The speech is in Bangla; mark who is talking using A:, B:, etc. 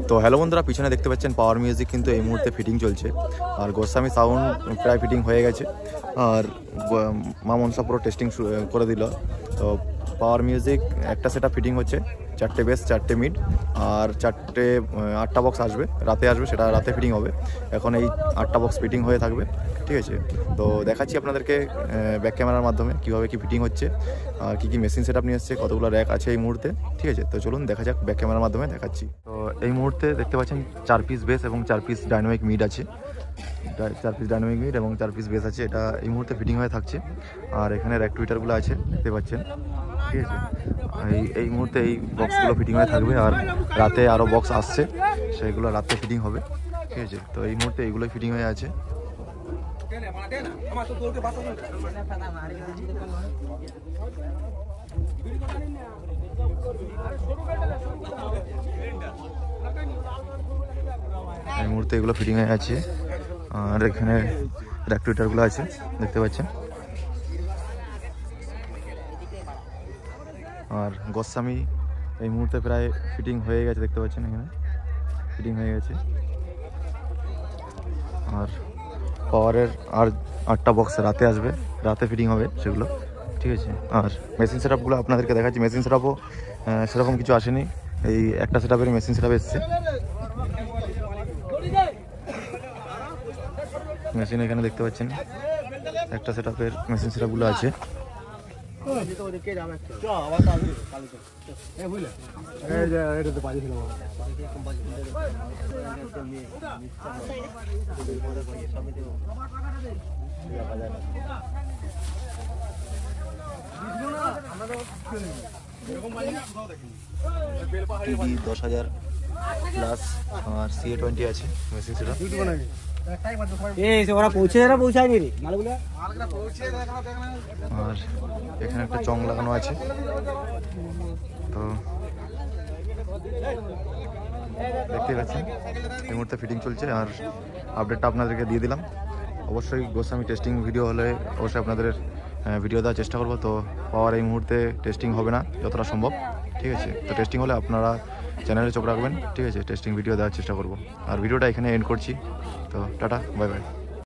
A: তো হ্যালো বন্ধুরা, পিছনে দেখতে পাচ্ছেন পাওয়ার মিউজিক কিন্তু এই মুহূর্তে ফিটিং চলছে। আর গোস্বামী সাউন্ড প্রায় ফিটিং হয়ে গেছে, আর মা মনসা পুরো টেস্টিং করে দিল। তো পাওয়ার মিউজিক একটা সেটআপ ফিটিং হচ্ছে, 4টে বেস 4টে মিড আর 8টা বক্স আসবে, রাতে আসবে, সেটা রাতে ফিটিং হবে। এখন এই 8টা বক্স ফিটিং হয়ে থাকবে, ঠিক আছে। তো দেখাচ্ছি আপনাদেরকে ব্যাক ক্যামেরার মাধ্যমে কীভাবে কি ফিটিং হচ্ছে আর কী মেশিন সেটআপ নিয়ে এসছে, কতগুলো র্যাক আছে এই মুহূর্তে, ঠিক আছে। তো চলুন দেখা যাক, ব্যাক ক্যামেরার মাধ্যমে দেখাচ্ছি। তো এই মুহূর্তে দেখতে পাচ্ছেন 4 পিস বেস এবং 4 পিস ডাইনামিক মিড আছে, 4 পিস ডাইনামিক মিড এবং 4 পিস বেস আছে। এটা এই মুহূর্তে ফিটিং হয়ে থাকছে। আর এখানে র্যাক টুইটারগুলো আছে, দেখতে পাচ্ছেন, ঠিক আছে। এই মুহূর্তে এই বক্সগুলো ফিটিং হয়ে থাকবে, আর রাতে আরও বক্স আসছে, সেগুলো রাতে ফিটিং হবে, ঠিক আছে। তো এই মুহূর্তে এইগুলোই ফিটিং হয়ে আছে। এই মুহূর্তে এগুলো ফিটিং হয়ে আছে, আর এখানে র্যাক টুইটারগুলো আছে, দেখতে পাচ্ছেন। আর গোস্বামী এই মুহূর্তে প্রায় ফিটিং হয়ে গেছে, দেখতে পাচ্ছেন, এখানে ফিটিং হয়ে গেছে। আর পাওয়ারের আর 8টা বক্স রাতে আসবে, রাতে ফিটিং হবে সেগুলো, ঠিক আছে। আর মেশিন সেটআপগুলো আপনাদেরকে দেখাচ্ছি। মেশিন সেটআপও সেরকম কিছু আসেনি, এই একটা সেটআপের মেশিন সেটআপ এসছে। মেশিন এখানে দেখতে পাচ্ছেন, একটা সেটআপের মেশিন সেটআপগুলো আছে। টিভি 10,000 প্লাস আর CA20 আছে মেশিন সেটআপ। আর এখানে একটা চং লাগানো আছে। তো দেখতে পাচ্ছেন এই মুহূর্তে ফিটিং চলছে, আর আপডেটটা আপনাদেরকে দিয়ে দিলাম। অবশ্যই গোস্বামী টেস্টিং ভিডিও হলে অবশ্যই আপনাদের ভিডিও দেওয়ার চেষ্টা করবো। তো পাওয়ার এই মুহূর্তে টেস্টিং হবে না যতটা সম্ভব, ঠিক আছে। তো টেস্টিং হলে আপনারা চ্যানেলে চোখ রাখবেন, ঠিক আছে। টেস্টিং ভিডিও দেওয়ার চেষ্টা করব। আর ভিডিওটা এখানে এন্ড করছি। তো টাটা, বাই বাই।